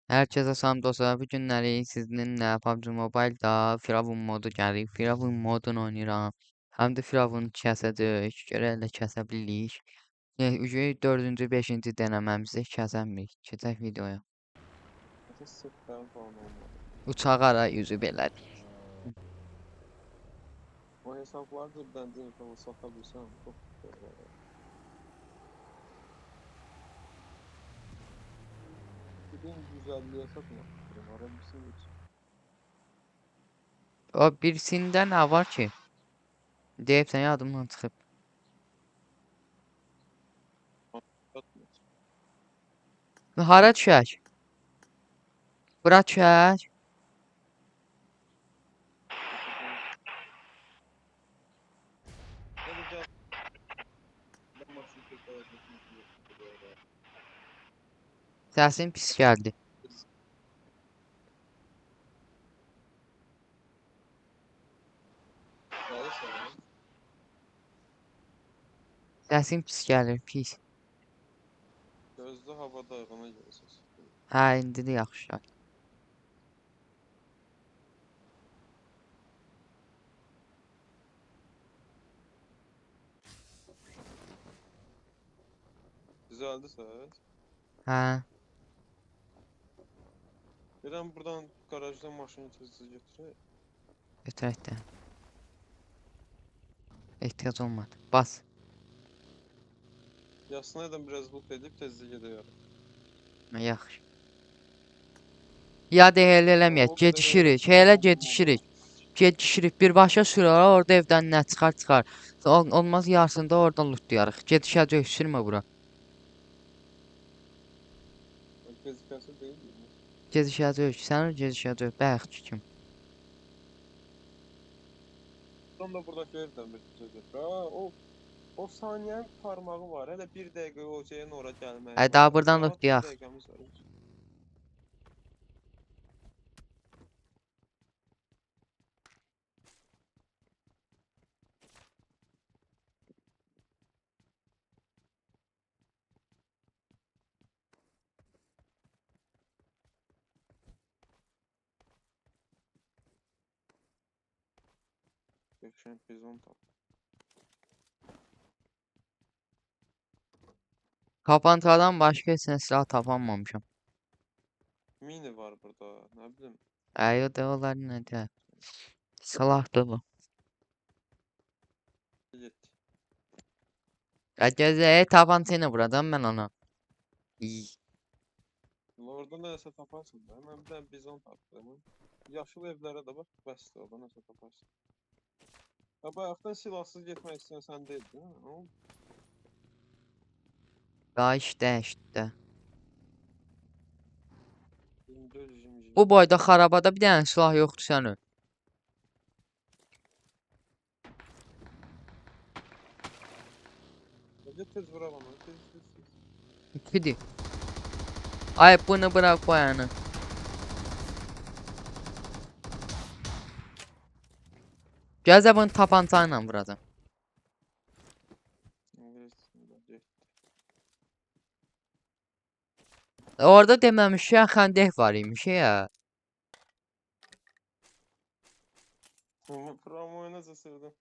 Herkese salam dostlar. Bu günləri sizinlə PUBG Mobile-da Firavun modu gəlir. Firavun modunu oynayıram. Həm də Firavunu kəsəcək. Görək kəsə bilirik. Yəni 4-cü, 5-ci denəməmizdə kəsəmirik. Keçək videoya. Sıfırdan falan olmadı. Uçağa ara yüzü belədir. O hesablarda bence infonu satabilirsem çok güzel olur. Bugün 150'ye satmak istiyorum. Arabisini için. O birisində nə var ki? Deyib sən yadımdan çıxıb. Satmıyor. Hara düşək? Bura düşək. Ne diyeceğim? Ben maçını tekrar etmek istiyorum. Səsin pis gəldi. Səsin pis gəlir, pis. Gözlü havada ona göre ses. Hə, indi də yaxşı gəlir. Düzeldi ses. Hə. Birden buradan garajdan maşını tezli götürək. Götürək də. Ehtiyac olmadı. Bas. Yasnaydan biraz loot edip tezli gidiyor. Yaxşı. Ya da elə eləməyək, O qədər gecişirik, öyrəşdim, elə oldum, oldum. gecişirik, birbaşa sürər, orada evdən nə çıxar. Olmaz yarısında oradan lootlayarıq. Gedişəcək, sürmə bura. Gezikası değil mi? Gedişəcək, sən gedişəcək, bayaq kim? Son da buradaki evden bir söz et. O saniyenin parmağı var. Hele bir dəqiqə o şeyin ora gəlməyi Hə, var. daha buradan Rahat bir lootlayaq. dəqiqəmiz var. Geçen bizon tap. Tapancadan başqa heç nə silah tapanmamışam. Mini var burada. Ne bileyim. Əyo da onlar nədir? Silahdır bu. Yetti. Gəzəyə tapanca ilə buradan mən ona. İyi. Orada nəsə taparsın da. Mən bir dənə bizon tapdım. Yaşıl evlərə də bax. Bəsdir orada nəsə taparsın. Ya bayaqdan silahsız getmək istəyən sən deydin, hə? Daha işdə. Jim. Bu boyda xarabada bir dənə silah yoxdur sənin. Tez vura bana. Tez. İkidir. Ay bunu bırak bayanı. Gəzə bunu tapanca ilə vuracam. Orada deməmişəm xəndək var imiş ya. Promoyu nasıl sevdim?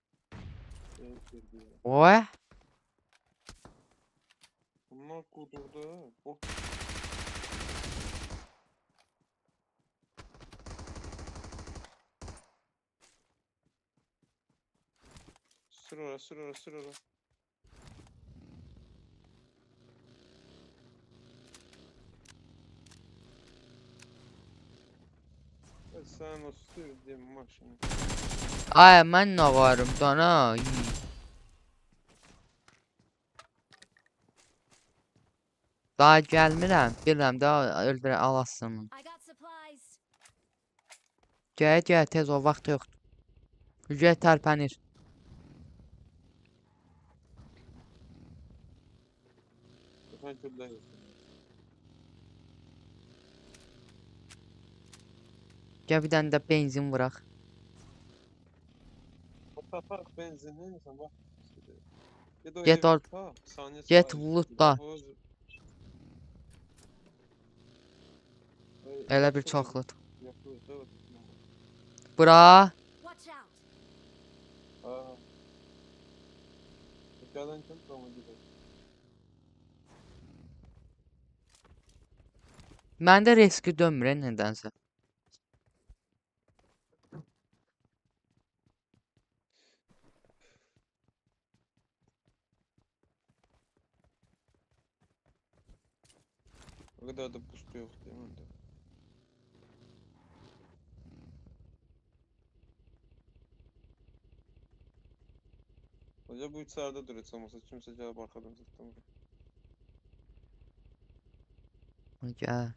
Oy. Bunlar kudurdu. Oh. Sür ora. Sen o sürdüğün maşını. Ay mən nə varım dana. Daha gəlmirəm. Bilirəm daha öldürə alasın. Gəl tez o vaxt yoxdur. Hücət tərpənir. Ben küllə Gəl bir dənə də benzin vuraq. Tapak benzinin insan bak. Get or get lootla. Elə bir yaşıl ev. çoxlut. Yaşıl ev, evet. Bura. Watch out! Aa. Gələn kim tamam gidelim. Məndə riski dönmür nədənsə. O kadar da boost yok değil mi? Onda? Hoca bu içeride duruyor olmasa kimse gelip arkadan zıtlamıyor. Gəl.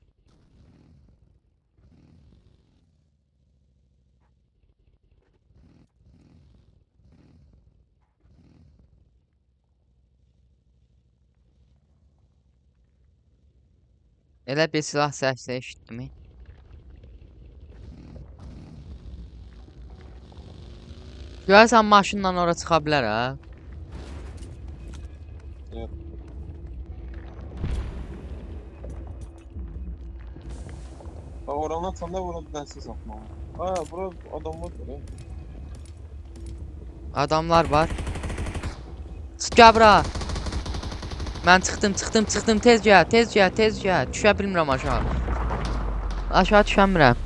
Elə bir silah səsi eşitdim. Görürsən maşınla ora çıxa bilər ha? Evet. Bak oranın atanda burada densiz atmalı. Aa bura adam var ya. Adamlar var. Çıx gəl bura. Mən çıxdım. Tez gəl. Düşə bilmirəm aşağı. Aşağı düşəmirəm.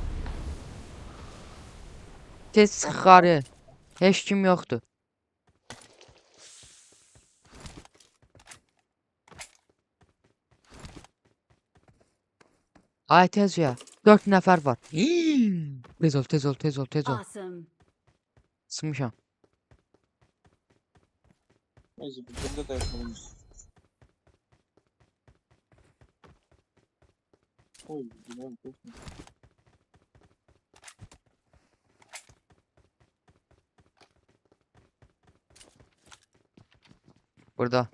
Tez çıx yuxarı. Heç kim yoxdur. Ay tez gəl. 4 nəfər var. Tez ol. Awesome. Sımışam. Neyse burada da yapalım. Oy güzel bir şey. Burada.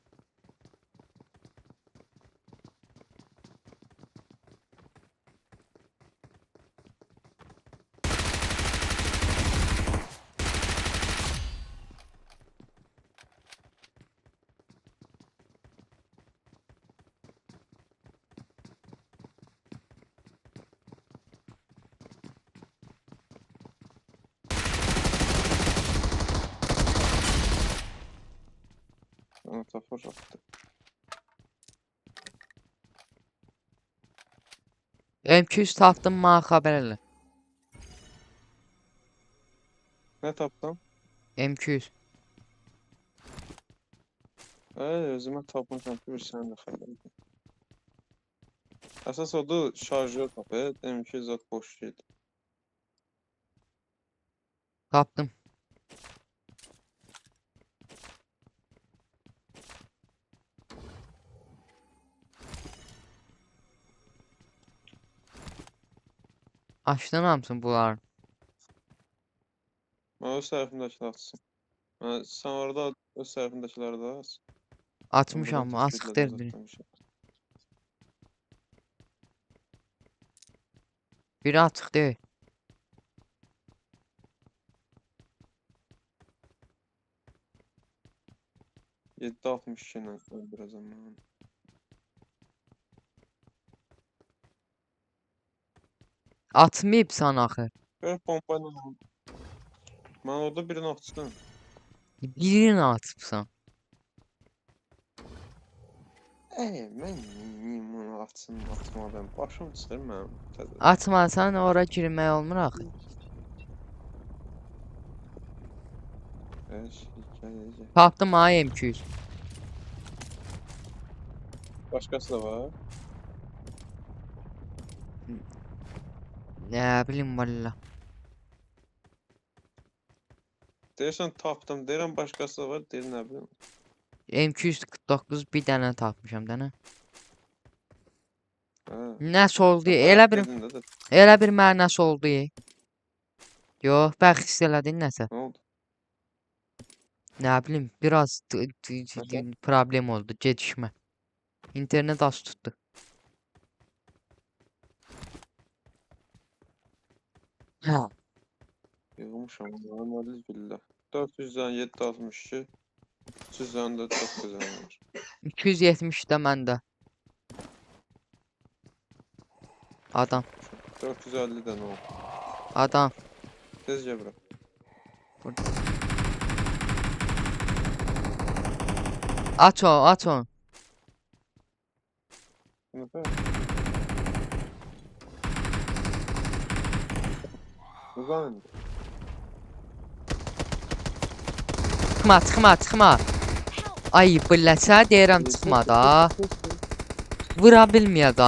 Ana tafor attı. M200 tapdım mənə xəbər elə. Ne taptın? M200. Özüme tapmışam ki bir sen de xəbər. Əsas odur şarjör tap. M2 zat boş şeydi. Tapdım. Açdın hamısını bunların. Ben öz tərəfindəkiləri açsın. Sen orada öz tərəfindəkiləri də aç. Ben buradan Açmışam, açıq təkliklə də deyil biri. zətləmişəm. Biri açıq deyil. Yeddi 62 ilə öldürəcəm mən. Atmayıbsan axı. Gör pompa ilə. Mən orada birini açdım. Birini atıbsan. Mən neyim onu açsın, atmadım. Başım çıxır mənim. Təzə. Atmasan ora girmək olmur axı. Hikayə. Tapdım ha M200. Başqası da var. Nə bilim valla. Deyirsən tapdım, deyirəm başqası da var, deyir nə bilim. M249 bir dənə tapmışam dənə. Hə. Nəsə oldu? Sən Elə bayaq bir dedin də, elə bir mənası oldu. Yox, bəlkə hiss elədin nəsə. nə oldu? Nə bilim, biraz Məsələn? problem oldu, gecikmə. İnternet az tutdu. Hə. Yığmışam, analiz billah. 400-dən 762, 300-dən də 9 var. 270 də məndə. Adam. 450 dənə oldu. Adam. Tez gəl bura. Burada. Aç o, aç o. Nəfər? Uzan indi. Çıxma, çıxma, çıxma. Ay, billəsə deyirəm çıxma da. Vura bilməyə da.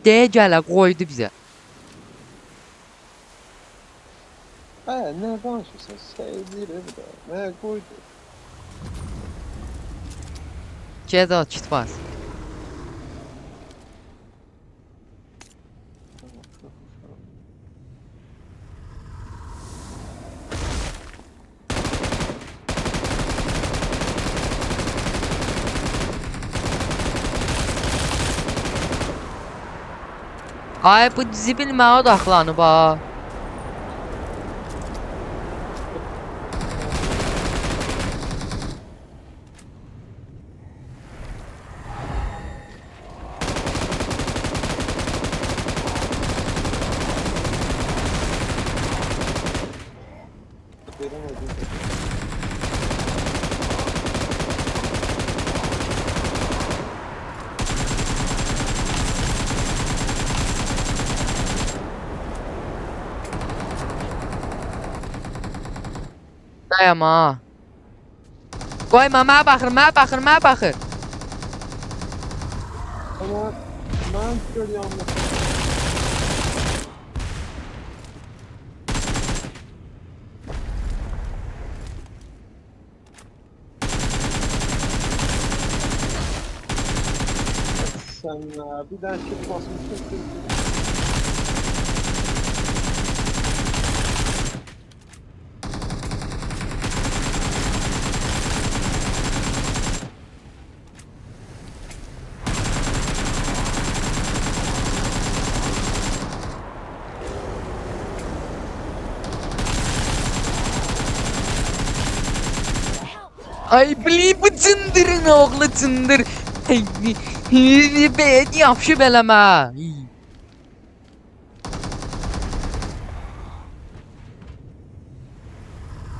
Deyə gələ qoydu bizə. Nə danışırsan? Sevdir bu da. Nə qoydu? Get o, kit bas. Ay, bu zibil mənə odaqlanıb ha. Verəmədim. Dayama ha. Qoyma, mənə baxır, mənə baxır, mənə baxır. Ama mən gör yanlış. Sen bir daha kit basmışsın. Ay, bu cındırın oğlu cındır. Bəyət yapışı beləmə.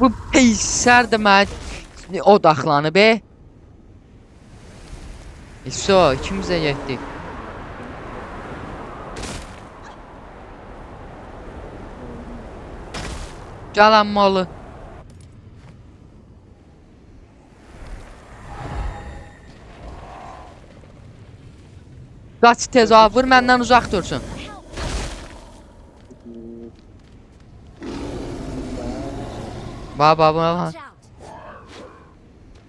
Bu peysər də mənə odaqlanıb. İso, ikimizə getdik. Gələn malı. Qaç tez abi, vur məndən uzaq dursun. Baba, baba. Watch out!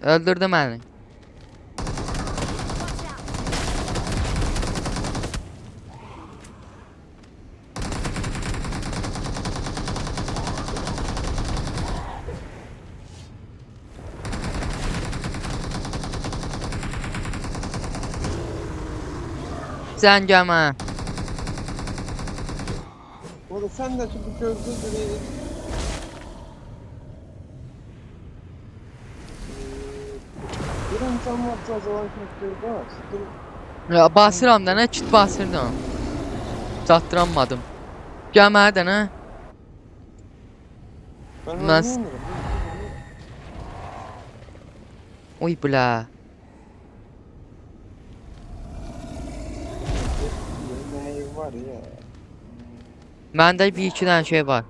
Öldürdü məni. Watch out! Zəngəmə. Oğlum sen de şimdi gözlü direği. Bir insan var cazalan kırıkları da. Ya, basıram da nə kit basırdım. Çatdıranmadım. Gəl mənə də nə? Ben Mən- oynayamıyorum. Uy, bilə. Yemeği var ya. Məndə bir iki dənə şey var.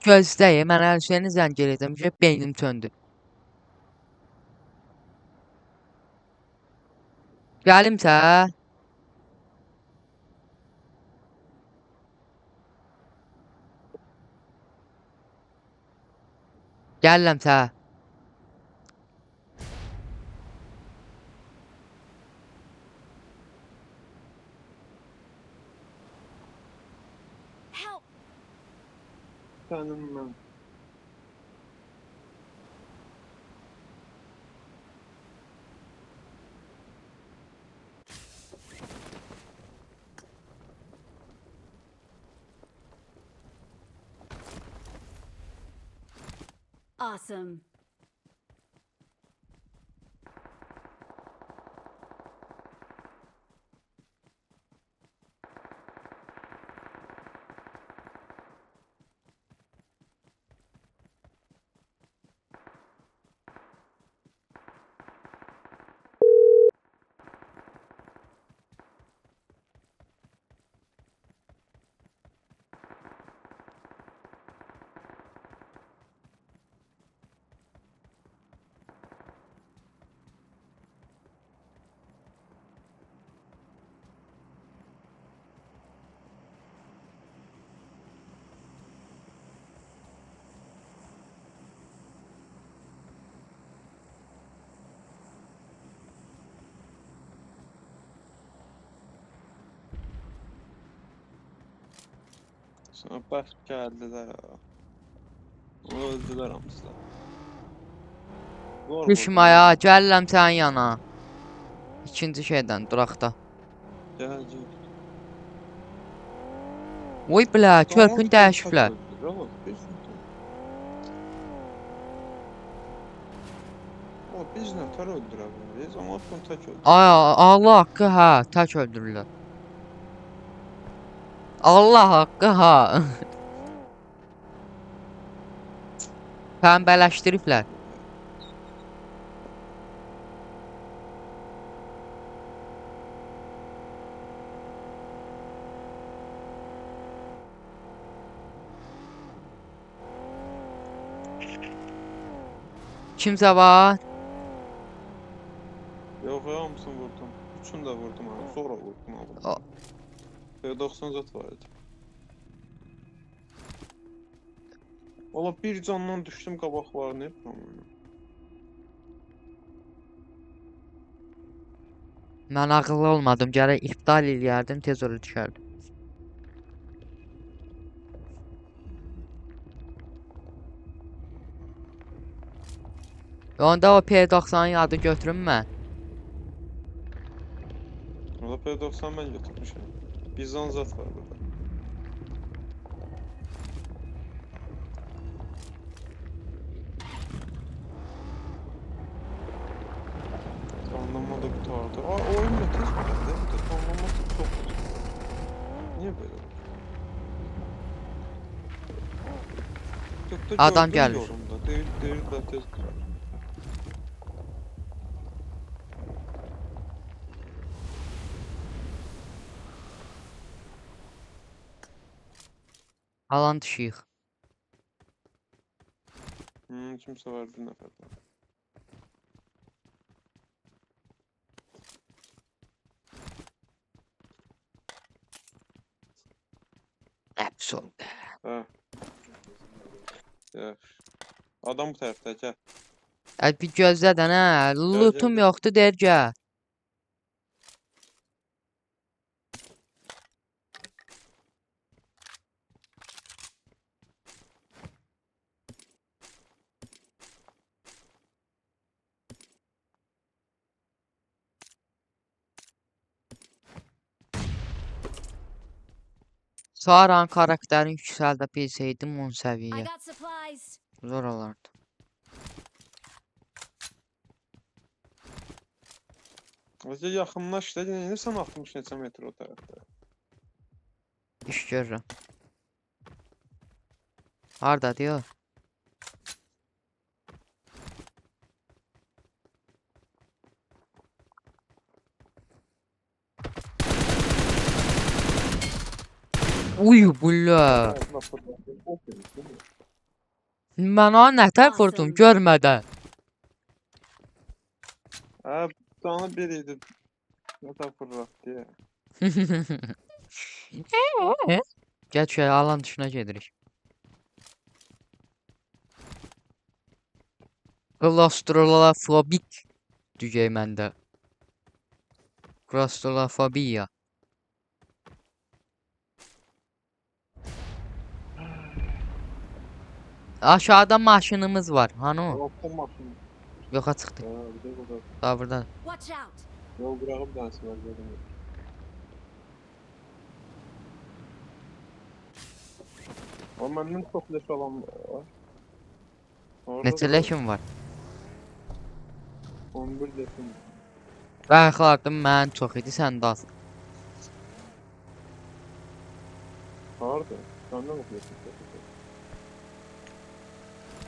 Gözləyə, mən Əlişəni zəng eləyəcəm ki, beynim söndü. Gəlimsə? Gəlirəmsə? Help! Senin ben. Awesome. Sonra baş gəldilər ha. Onu öldülər hamısı. Zor Düşmaya, gəlirəm sənin yana. İkinci şeydən, duraqda. Gəl, gəl. Oy bilə, Tamam, körpün tək dəyişiblər. öldürür, oğlum, biz nətər? O, biz nətər öldürə biliriz, amma bunu tək öldürür. Ay, Allah haqqı hə, tək öldürürlər. Allah haqqı ha. Pəmbələşdiriblər. Kimsə var? Yox, hamısını vurdum. Üçünü də vurdum ha, sonra vurdum ha. O- P90 zat var idi. Ola bir candan düşdüm qabaqlarını yapmam. Mən ağıllı olmadım, gərək iptal eləyərdim, tez ora düşərdim. Onda o P90'ın adı götürünmə. Ola P90 mən götürmüşəm. Bizon zat var burada. Anlama da qutardı. Oyun da tez bitirdi. Bir də anlama da çox tez. Niyə belə olur? Gökdə Adam gördüm gəlir. yorumda. Deyirlər tez qutar. Alan düşüyük. Kimsə var bir nəfər daha. Həbs oldu. Hə. Yaxşı. Adam bu tərəfdə gəl. Bir gözlədən hə, lootum gəl. yoxdur, der gəl. Saran karakterin yüksəldə bilsəydim 10 I səviyyə. got supplies. Zor olardı. Azca yaxınlaş da, yine sən 60 neçə metr o tərəfdə. İş görürəm. Harda diyor? Uy bulla. Mən ona nətər vurdum görmədən. Hə, canı bir idi. Ne da fırlat diye. Gəl şöyle alan dışına gedirik. Klostrofobik düzey məndə. Klostrofobiya. Aşağıda maşınımız var. Hani o? Yoksa maşın. Yoxa çıxdı. Ha, bir de burada. Daha burada. Watch out. Yol bırakıp dansı var dedim. O məndən çox leş olan var. Orada Neçə leşim var? 11 leşim. Bəxardım mən çox idi, sən də az. Harada? Səndən çox leşim.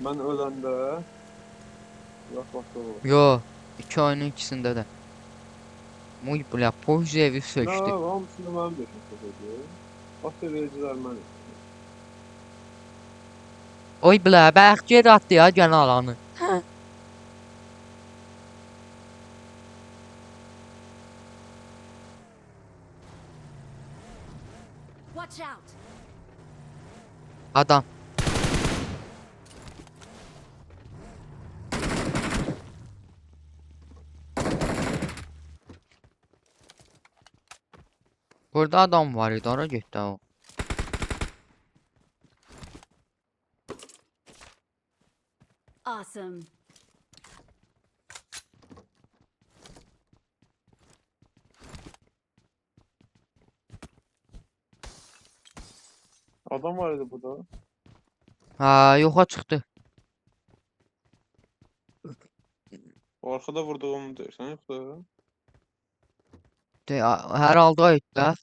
Mən öləndə yaxlaşdı o. Yo, iki oyunun ikisində də. Muy bля, pozcu evi Nə, sökdü. hamısını mənim leşim söküldü. Asya vericilər mən. Oy bля, bəx geri atdı ya gene alanı. Watch out. Adam. Burada adam var idi, ora getdi o. Awesome. Adam var idi burada. Ha, yoxa çıxdı. Arkada vurduğumu deyirsən, yoxsa? Hər halda ayıqda.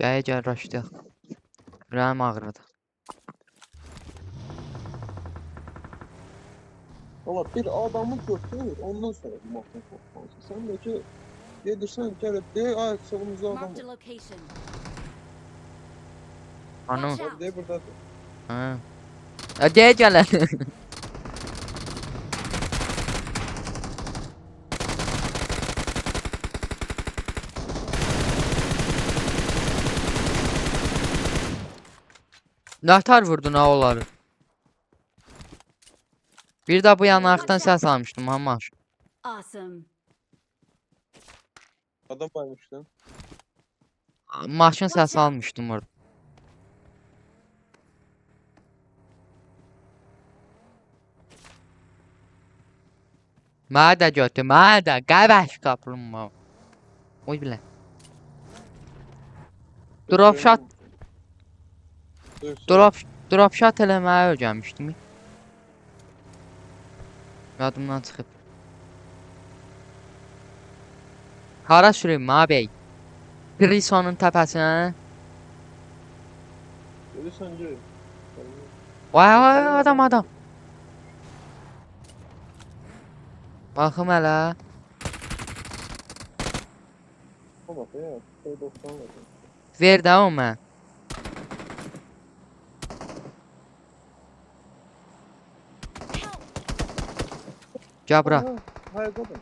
Gəl raşdıyaq. Ürəyim ağrıdı. Valla bir adamı götür, ondan sonra bir maşın korkmalısın. Sen de ki, gedirsən, gəlib, deyək, ay, solumuzda adam Marked a var. location. Anam. Watch out. Deyək, buradadır. Ha. Deyə gələn. Nətər vurdun ha onları? Bir də bu yanaqdan səs almışdım ha maşın. Awesome. Adam varmış lan. Maşın səsi almışdım orada. Mənə də götür, mənə də qəbəş qaplımma. Oy bilə. Drop shot, drop shot eləməyi öyrənmişdim. Yadımdan çıxıb. Hara süreyim məbey? Prisonun təpəsinə. Gedirsən, gəl. Vay adam. Baxım hələ. Bak ya, şey 90 var. Ver də o mən. Gəl bura. Hayır, adam.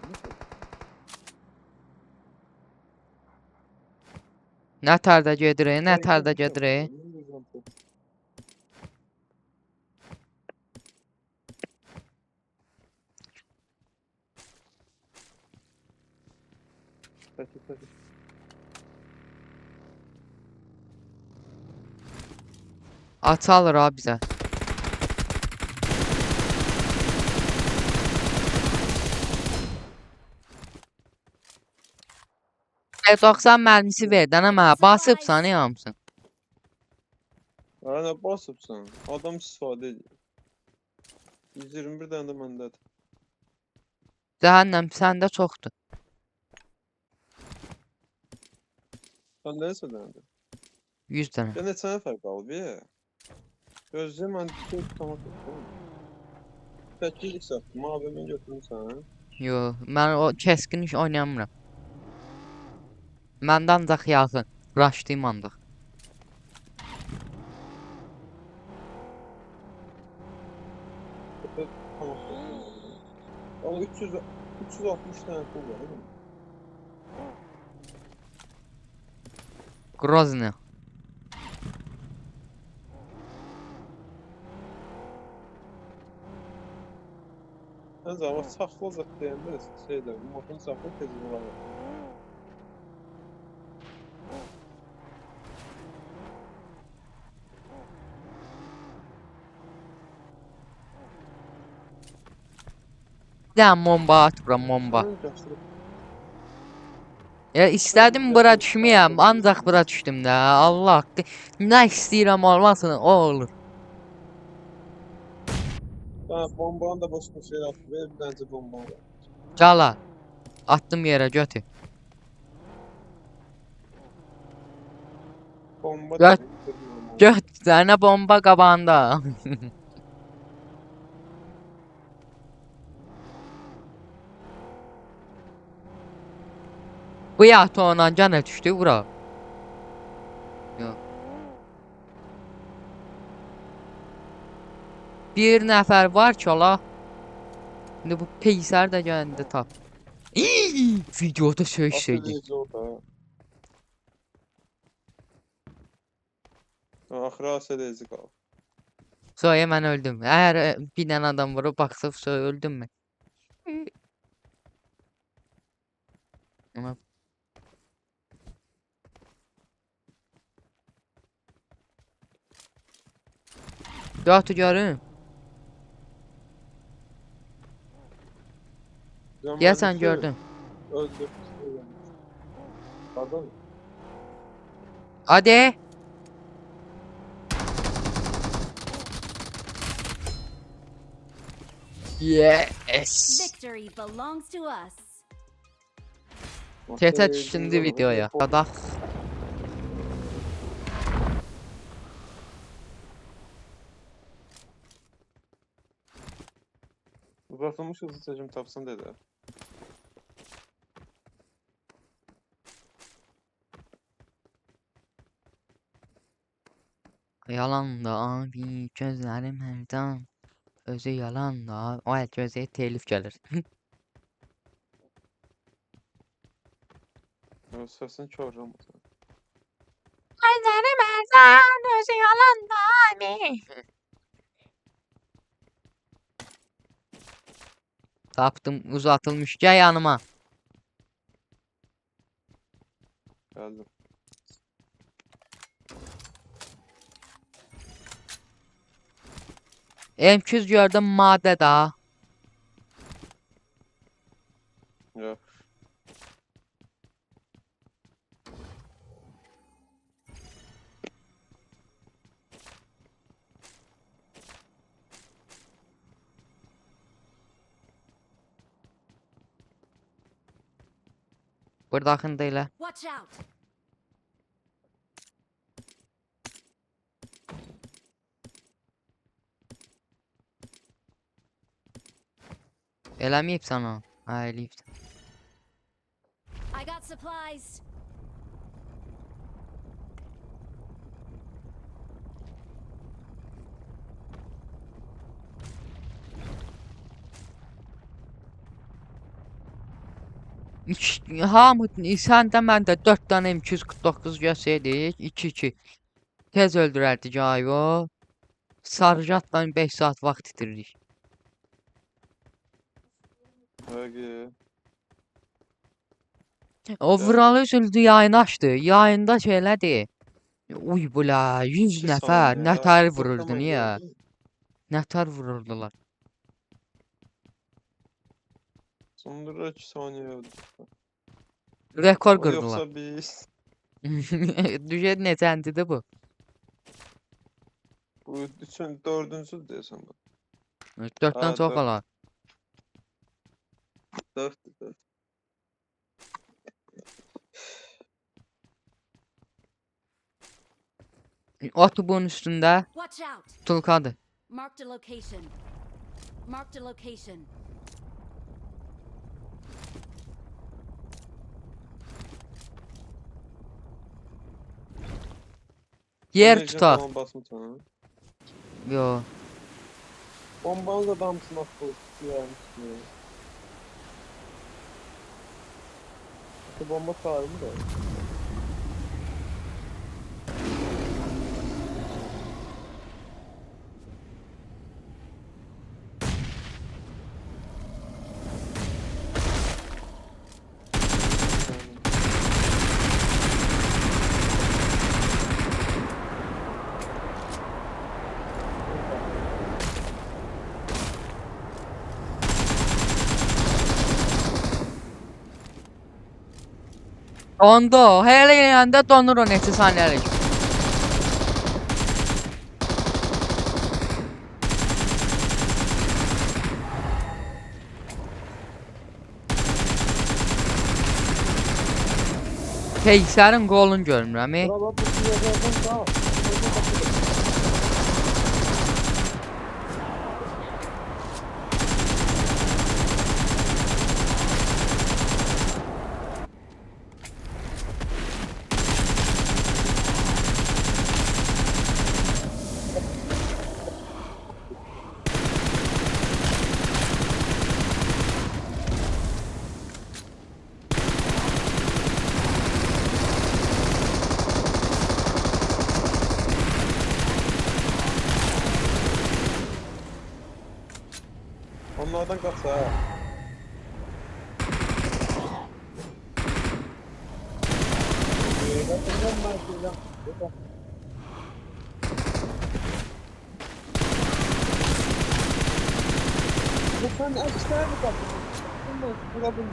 Nətərdə gedirik, nətərdə gedirik. Peki. Açalır ha bizə. P90 mərmisi ver, dənə mənə basıbsan hamısın. Aynen basıbsan. Adam istifadə edir. 121 dənə də məndədir. Cəhənnəm səndə çoxdur. Sən nəsə dənədir? 100 dənə. Ya neçə nəfər qalıb, ya? Gözləyim, mən şey tutamaq yoxdur. 8 satdım, abi mən götürmüsən. Yo, mən o kəskin iş oynayamıram. Məndə ancaq yaxın. Rushlayım ancaq. Ama 360 tane pul var, değil mi? Grozny. Məncə ama saxlayacaq deyəndə şeydə, motorun saxla tez vuraq. Bir dənə bomba at bura, bomba. Ya istədim bura düşməyəm, ancaq bura düşdüm də. Allah haqqı. Nə istəyirəm olmasın, o olur. Bombanı da başqa şey atıb, bir dənəcə bomba var. Cala. Attım yerə, götür. Bomba Göt. da Göt, sənə bomba qabağında. Bu yahtı ona gənə düşdü bura. Yox. Bir nəfər var ki, ola. İndi bu peysər də gəldi tap. Videoda söysəydik. Axıra ASD'ci qalıb. Soya mən öldüm. Əgər bir dənə adam vurub baxsa Soya öldüm mü? Ama Götü görüm. Deyəsən gördüm. Öldü. Adam. Hadi. Yes. Victory belongs to us. Keçək ikinci videoya. Qadaq. Uzatılmış hızlı seçim tapsın dedi. Yalan da abi gözlerim hərdən. Özü yalan da. O gözəyə telif gəlir. Sesini çağıracağım. Gözlerim hərdən. Özü yalan da abi. Tapdım uzatılmış. Gəl yanıma. Geldim. M200 gördüm madde da. Yok. Buradakını elə. Watch out. Eləməyibsən o. Hə, eləyibsən. I got supplies. Hamı səndə məndə 4 dənə M249 görsəydik 2-2. Tez öldürərdik ayvo. Sarjatla 5 saat vaxt itirdik. Hadi. O vuralı üzüldü yayını açdı. Yayında şeylədi. Uy bula 100 İki nəfər saniye. nətər Çok vururdu zaman niyə? geldi. Nətər vururdular. Sonra 2 saniye öldü. Rekor O qırdılar. yoksa biz. Düşed neçəndidir bu? Bu üçün dördüncü desem bu. 4-dən Ha, çox dörd. olar. 4. Otobun üstündə Watch out. tulkadır. Marked a location. Marked a location. Yer tutar. Tamam basmış sana. Yo. Bombanı da damsın attı. Yani. Bu bomba sahibi de. Onda hele yanında donur o neçə saniyəlik. Peysərin qolunu görmürəm. Bravo, bu siyahlardan sağ ol. Onlardan qaç ha. Sen ekstra mı kaptın?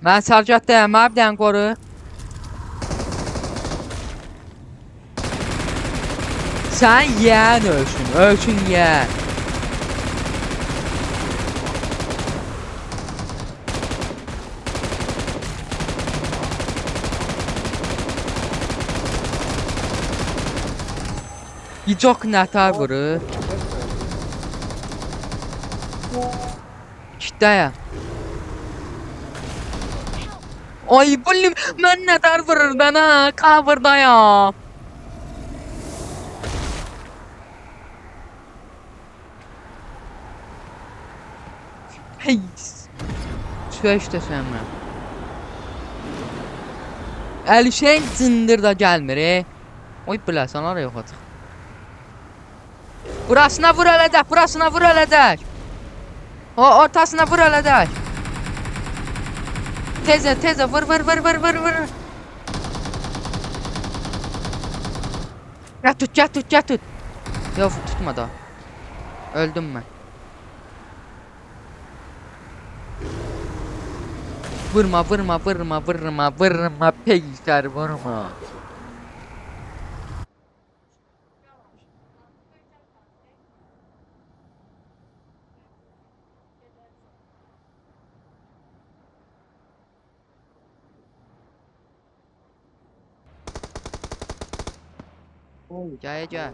Mən sarjatdayım, mənə bir dənə qoru. Sən yeyən ölsün yeyən. Yicok nətər vurur? Kitdəyəm. Ay bilim, mən nətər vurur mənə? Cover'dayam. Hey. Süreç desəm mən. Əlişən cındır da gəlmir. Oy biləsən ara yox açıq. Burasına vur elədək, burasına vur elədək. O ortasına vur elədək. Tezə vur. Gət tut. Yox tutma da. Öldüm mən. Vurma, peygər vurma. Gəl.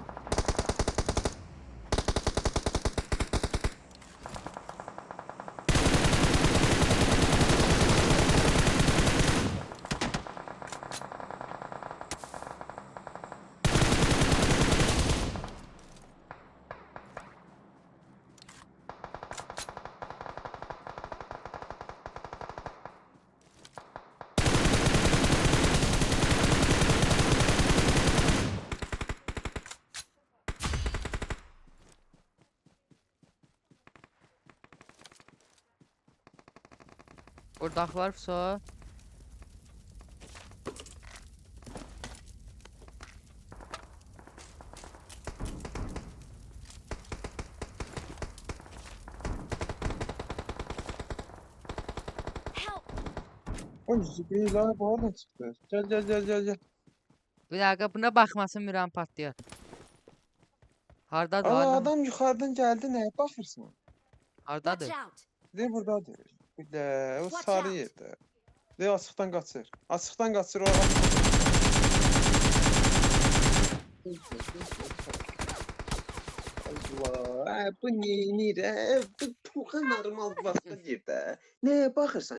Buradakılar so. Help! Oy zibeyla bu oradan çıktı. Gel. Bir dakika buna bakmasın Miran patlıyor. Hardadır Aa adam? adam yukarıdan geldi neye bakırsın? Watch Hardadır? out! De buradadır. Bir de o Watch sarı out. yerde. De açıktan kaçır. Açıktan kaçır o. Allah, bu neyinir? Bu normal vasıta girdi. Neye bakırsan?